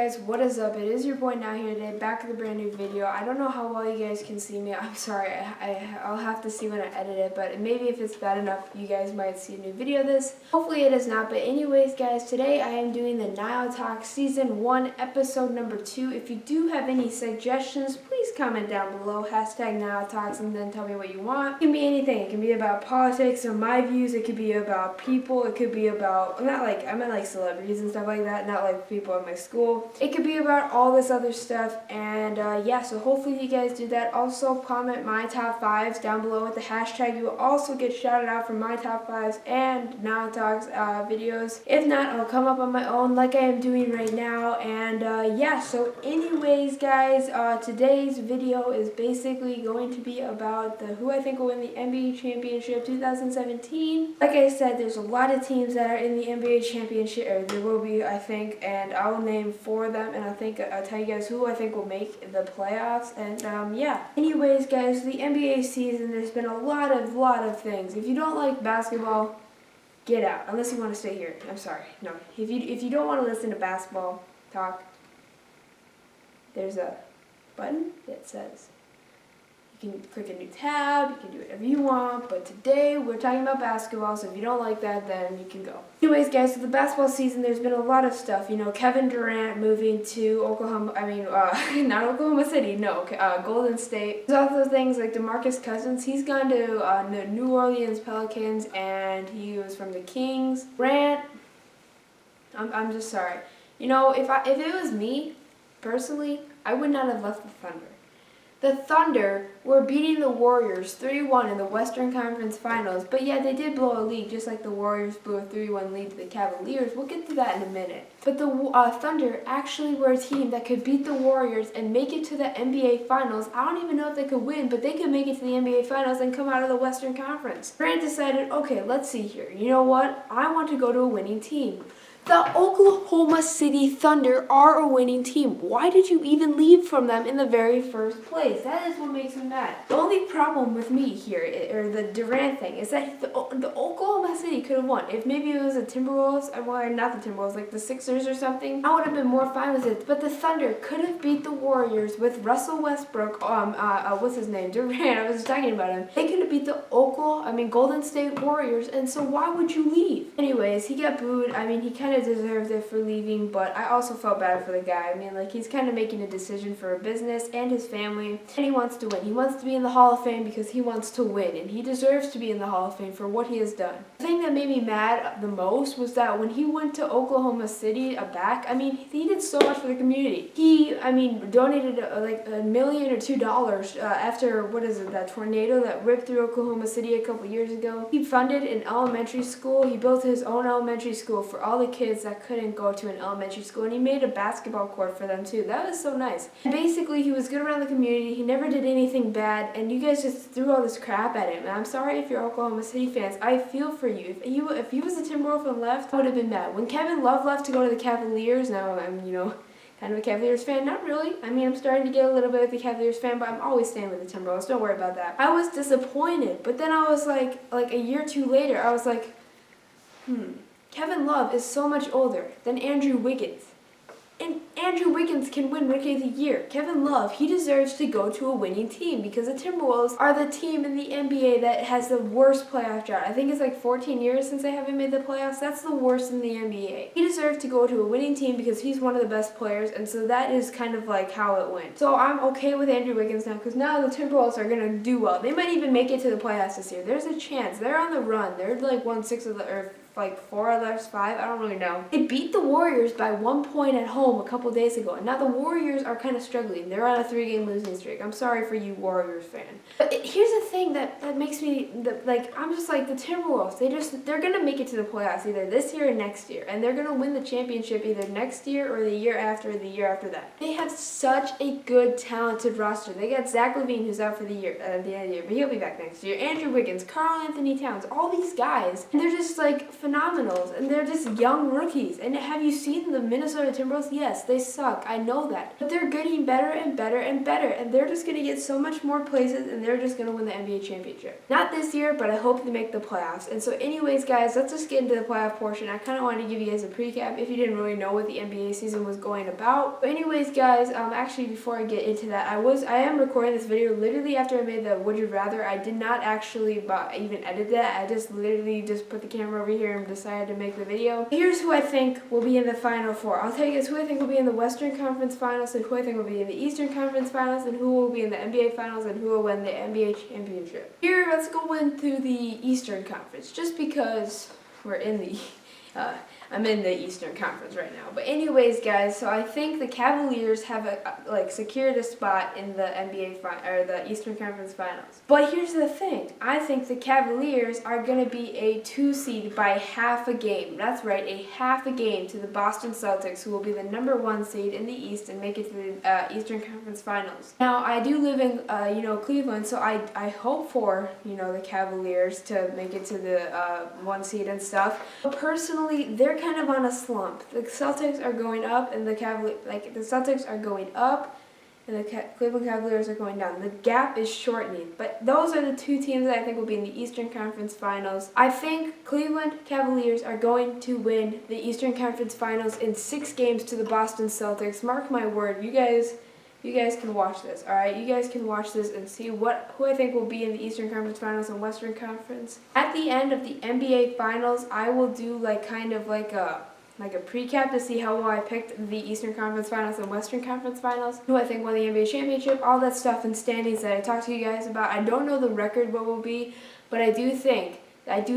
guys, what is up? It is your boy Now here today, back with a brand new video. I don't know how well you guys can see me. I'm sorry, I'll have to see when I edit it, but maybe if it's bad enough, you guys might see a new video of this. Hopefully it is not, but anyways guys, today I am doing the NileTalks Season 1, Episode number 2. If you do have any suggestions, please comment down below, #NileTalks, and then tell me what you want. It can be anything. It can be about politics or my views. It could be about people. It could be about, I meant like celebrities and stuff like that, not like people at my school. It could be about all this other stuff, and yeah, so hopefully you guys do that. Also, comment my top 5s down below with the hashtag. You will also get shouted out for my top 5s and NileTalks videos. If not, I'll come up on my own like I am doing right now, and yeah, so anyways guys, today's video is basically going to be about who I think will win the NBA Championship 2017. Like I said, there's a lot of teams that are in the NBA Championship, or there will be, I think, and I will name 4 of them, and I think I'll tell you guys who I think will make the playoffs, and yeah. Anyways guys, the NBA season, there's been a lot of things. If you don't like basketball, get out, unless you want to stay here. I'm sorry, no. If you don't want to listen to basketball talk, there's a button that says you can click a new tab, you can do whatever you want, but today we're talking about basketball, so if you don't like that, then you can go. Anyways guys, so the basketball season, there's been a lot of stuff. You know, Kevin Durant moving to not Oklahoma City, no, Golden State. There's also things like DeMarcus Cousins, he's gone to the New Orleans Pelicans, and he was from the Kings. Durant, I'm just sorry. You know, if it was me, personally, I would not have left the Thunder. The Thunder were beating the Warriors 3-1 in the Western Conference Finals, but yeah, they did blow a lead, just like the Warriors blew a 3-1 lead to the Cavaliers. We'll get to that in a minute. But the Thunder actually were a team that could beat the Warriors and make it to the NBA Finals. I don't even know if they could win, but they could make it to the NBA Finals and come out of the Western Conference. Durant decided, okay, let's see here. You know what? I want to go to a winning team. The Oklahoma City Thunder are a winning team. Why did you even leave from them in the very first place? That is what makes me mad. The only problem with me here, or the Durant thing, is that the Oklahoma City could have won. If maybe it was the Timberwolves, well, not the Timberwolves, like the Sixers or something, I would have been more fine with it. But the Thunder could have beat the Warriors with Russell Westbrook, what's his name, Durant, I was just talking about him. They could have beat the Golden State Warriors, and so why would you leave? Anyways, he got booed. I mean, he kind of deserved it for leaving, but I also felt bad for the guy. I mean, like, he's kind of making a decision for a business and his family, and he wants to win. He wants to be in the Hall of Fame because he wants to win, and he deserves to be in the Hall of Fame for what he has done. The thing that made me mad the most was that when he went to Oklahoma City back, I mean, he did so much for the community. He, donated like $1 million or $2 after, that tornado that ripped through Oklahoma City a couple years ago. He funded an elementary school. He built his own elementary school for all the kids that couldn't go to an elementary school, and he made a basketball court for them too. That was so nice. And basically, he was good around the community. He never did anything bad, and you guys just threw all this crap at him. And I'm sorry if you're Oklahoma City fans. I feel for you. If he was a Timberwolf and left, I would have been mad. When Kevin Love left to go to the Cavaliers, now I'm, kind of a Cavaliers fan. Not really. I mean, I'm starting to get a little bit of the Cavaliers fan, but I'm always staying with the Timberwolves. Don't worry about that. I was disappointed, but then I was like a year or two later, I was like, Kevin Love is so much older than Andrew Wiggins. And Andrew Wiggins can win Rookie of the Year. Kevin Love, he deserves to go to a winning team because the Timberwolves are the team in the NBA that has the worst playoff drought. I think it's like 14 years since they haven't made the playoffs. That's the worst in the NBA. He deserves to go to a winning team because he's one of the best players, and so that is kind of like how it went. So I'm okay with Andrew Wiggins now because now the Timberwolves are going to do well. They might even make it to the playoffs this year. There's a chance. They're on the run. They're like 1-6 of the earth. Like 4 of the last 5, I don't really know. They beat the Warriors by 1 point at home a couple days ago. And now the Warriors are kind of struggling. They're on a 3-game losing streak. I'm sorry for you Warriors fan. But here's the thing that makes me, I'm just like, the Timberwolves, they're going to make it to the playoffs either this year or next year. And they're going to win the championship either next year or the year after or the year after that. They have such a good, talented roster. They got Zach LaVine, who's out for the year, at the end of the year, but he'll be back next year. Andrew Wiggins, Karl Anthony Towns, all these guys. And they're just like phenomenal, and they're just young rookies. And have you seen the Minnesota Timberwolves? Yes, they suck. I know that. But they're getting better and better and better, and they're just going to get so much more places, and they're just going to win the NBA championship. Not this year, but I hope they make the playoffs. And so anyways, guys, let's just get into the playoff portion. I kind of wanted to give you guys a recap if you didn't really know what the NBA season was going about. But anyways, guys, actually before I get into that, I am recording this video literally after I made the Would You Rather. I did not actually even edit that. I just literally just put the camera over here and decided to make the video. Here's who I think will be in the Final Four. I'll tell you guys who I think will be in the Western Conference Finals, and who I think will be in the Eastern Conference Finals, and who will be in the NBA Finals, and who will win the NBA championship. Here, let's go into the Eastern Conference, just because we're in the I'm in the Eastern Conference right now. But anyways, guys, so I think the Cavaliers have secured a spot in the or the Eastern Conference Finals. But here's the thing. I think the Cavaliers are going to be a 2 seed by half a game. That's right, a half a game to the Boston Celtics, who will be the number 1 seed in the East and make it to the Eastern Conference Finals. Now, I do live in Cleveland, so I hope for the Cavaliers to make it to the 1 seed and stuff. But personally, they're kind of on a slump. The Celtics are going up, and the Celtics are going up, and the Cleveland Cavaliers are going down. The gap is shortening. But those are the 2 teams that I think will be in the Eastern Conference Finals. I think Cleveland Cavaliers are going to win the Eastern Conference Finals in 6 games to the Boston Celtics. Mark my word, you guys can watch this, all right? You guys can watch this and see who I think will be in the Eastern Conference Finals and Western Conference. At the end of the NBA Finals, I will do kind of a pre-cap to see how well I picked the Eastern Conference Finals and Western Conference Finals, who I think won the NBA championship, all that stuff and standings that I talked to you guys about. I don't know the record what will be, but I do think that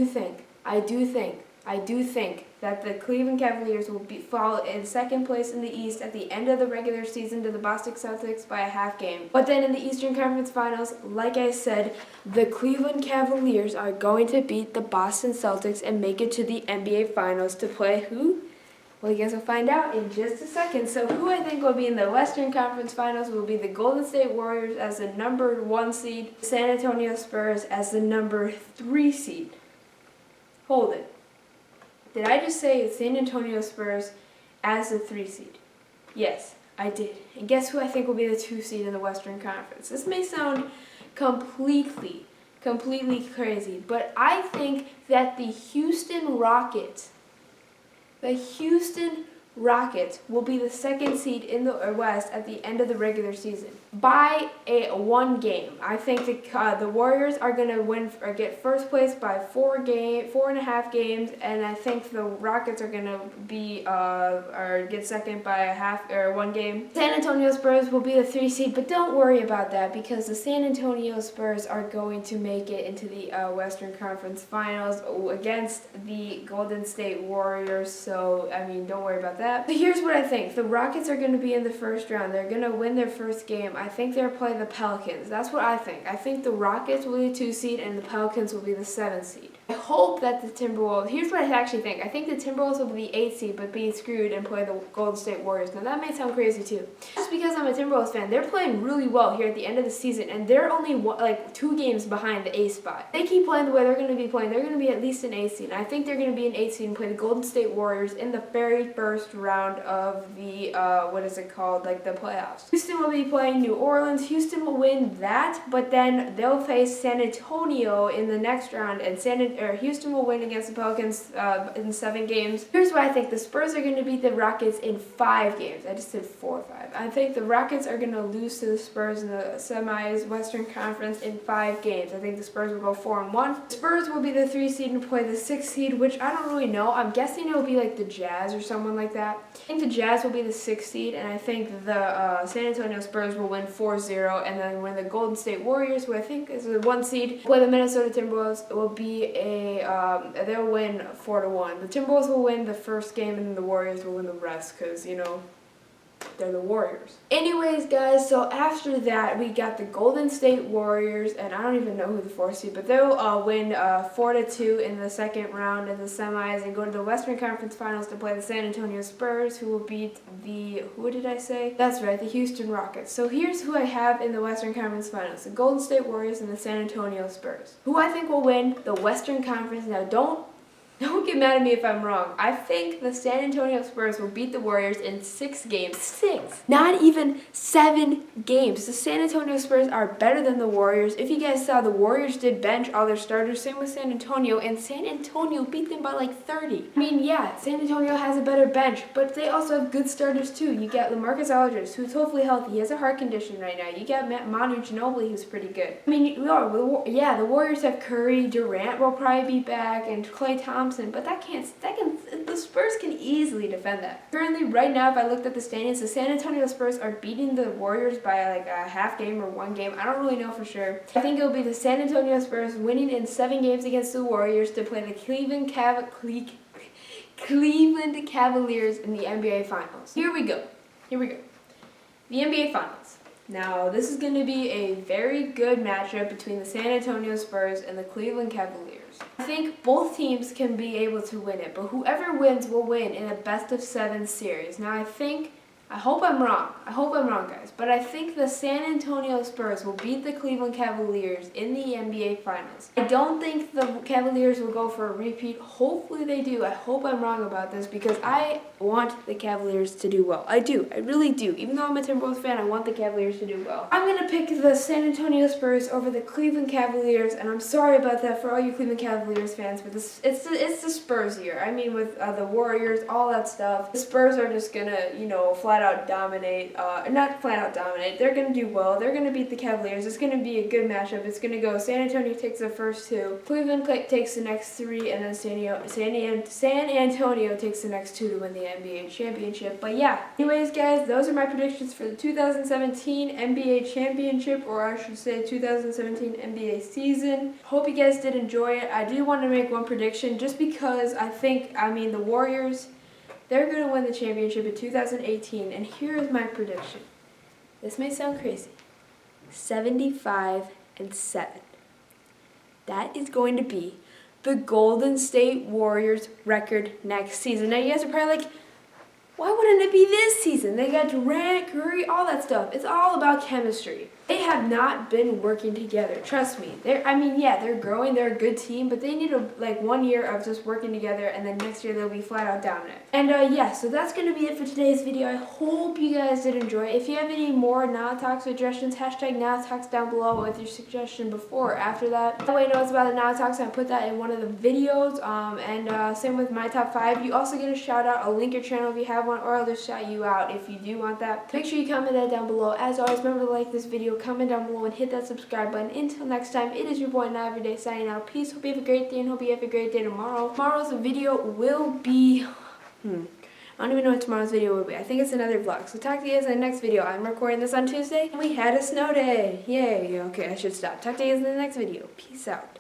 the Cleveland Cavaliers will fall in second place in the East at the end of the regular season to the Boston Celtics by a half game. But then in the Eastern Conference Finals, like I said, the Cleveland Cavaliers are going to beat the Boston Celtics and make it to the NBA Finals to play who? Well, you guys will find out in just a second. So who I think will be in the Western Conference Finals will be the Golden State Warriors as the number 1 seed, San Antonio Spurs as the number 3 seed. Hold it. Did I just say San Antonio Spurs as the 3 seed? Yes, I did. And guess who I think will be the 2 seed in the Western Conference? This may sound completely crazy, but I think that the Houston Rockets will be the 2nd seed in the West at the end of the regular season by 1 game. I think the Warriors are going to win or get first place by 4.5 games, and I think the Rockets are going to be or get second by 1 game. San Antonio Spurs will be the 3 seed, but don't worry about that because the San Antonio Spurs are going to make it into the Western Conference Finals against the Golden State Warriors. So I mean, don't worry about that. So here's what I think. The Rockets are going to be in the first round. They're going to win their first game. I think they'll play the Pelicans. That's what I think. I think the Rockets will be the 2 seed and the Pelicans will be the 7 seed. I hope that the Timberwolves, here's what I actually think. I think the Timberwolves will be the 8 seed but be screwed and play the Golden State Warriors. Now that may sound crazy too. Just because I'm a Timberwolves fan, they're playing really well here at the end of the season and they're only 2 games behind the 8 spot. If they keep playing the way they're going to be playing, they're going to be at least an 8 seed. And I think they're going to be an 8 seed and play the Golden State Warriors in the very first round of the, the playoffs. Houston will be playing New Orleans. Houston will win that, but then they'll face San Antonio in the next round, and Houston will win against the Pelicans in 7 games. Here's what I think. The Spurs are going to beat the Rockets in 5 games. I just said 4 or 5. I think the Rockets are going to lose to the Spurs in the semis Western Conference in 5 games. I think the Spurs will go 4-1. The Spurs will be the 3 seed and play the 6 seed, which I don't really know. I'm guessing it will be like the Jazz or someone like that. I think the Jazz will be the 6th seed, and I think the San Antonio Spurs will win 4-0, and then when the Golden State Warriors, who I think is the 1 seed, play the Minnesota Timberwolves, it will be they'll win 4-1. The Timberwolves will win the first game, and then the Warriors will win the rest, because, they're the Warriors. Anyways, guys, so after that, we got the Golden State Warriors, and I don't even know who the 4th seed, but they'll win 4-2 in the second round of the semis and go to the Western Conference Finals to play the San Antonio Spurs, who will beat who did I say? That's right, the Houston Rockets. So here's who I have in the Western Conference Finals, the Golden State Warriors and the San Antonio Spurs. Who I think will win the Western Conference. Now, don't Don't get mad at me if I'm wrong. I think the San Antonio Spurs will beat the Warriors in 6 games. 6! Not even 7 games. The San Antonio Spurs are better than the Warriors. If you guys saw, the Warriors did bench all their starters. Same with San Antonio. And San Antonio beat them by like 30. I mean, yeah, San Antonio has a better bench, but they also have good starters too. You got LaMarcus Aldridge, who's hopefully healthy. He has a heart condition right now. You got Manu Ginobili, who's pretty good. I mean, the Warriors have Curry. Durant will probably be back, and Klay Thompson, but the Spurs can easily defend that. Currently, right now, if I looked at the standings, the San Antonio Spurs are beating the Warriors by like a half game or 1 game. I don't really know for sure. I think it'll be the San Antonio Spurs winning in 7 games against the Warriors to play the Cleveland Cavaliers in the NBA Finals. Here we go. The NBA Finals. Now, this is going to be a very good matchup between the San Antonio Spurs and the Cleveland Cavaliers. I think both teams can be able to win it, but whoever wins will win in a best-of-7 series. Now, I hope I'm wrong. Guys. But I think the San Antonio Spurs will beat the Cleveland Cavaliers in the NBA Finals. I don't think the Cavaliers will go for a repeat. Hopefully they do. I hope I'm wrong about this because I want the Cavaliers to do well. I do. I really do. Even though I'm a Timberwolves fan, I want the Cavaliers to do well. I'm going to pick the San Antonio Spurs over the Cleveland Cavaliers, and I'm sorry about that for all you Cleveland Cavaliers fans, but it's the Spurs year. I mean, with the Warriors, all that stuff, the Spurs are just going to, flat out dominate. Not flat out dominate. They're going to do well. They're going to beat the Cavaliers. It's going to be a good matchup. It's going to go San Antonio takes the first 2, Cleveland takes the next 3, and then San Antonio takes the next 2 to win the NBA championship. But yeah, anyways guys, those are my predictions for the 2017 NBA championship, or I should say 2017 NBA season. Hope you guys did enjoy it. I do want to make one prediction just because the Warriors, they're going to win the championship in 2018, and here is my prediction. This may sound crazy. 75-7. That is going to be the Golden State Warriors record next season. Now you guys are probably like, why wouldn't it be this season? They got Durant, Curry, all that stuff. It's all about chemistry. They have not been working together. Trust me. They're growing. They're a good team, but they need 1 year of just working together, and then next year they'll be flat out dominant. And so that's going to be it for today's video. I hope you guys did enjoy it. If you have any more NileTalks suggestions, hashtag NileTalks down below with your suggestion before or after that. That way knows about the NileTalks. I put that in one of the videos. Same with my top 5. You also get a shout out. I'll link your channel if you have one, or I'll just shout you out if you do want that. Make sure you comment that down below. As always, remember to like this video, comment down below, and hit that subscribe button. Until next time, it is your boy Nile Everyday signing out. Peace. Hope you have a great day, and hope you have a great day tomorrow. Tomorrow's video will be I don't even know what tomorrow's video will be. I think it's another vlog. So talk to you guys in the next video. I'm recording this on Tuesday, and we had a snow day. Yay. Okay, I should stop. Talk to you guys in the next video. Peace out.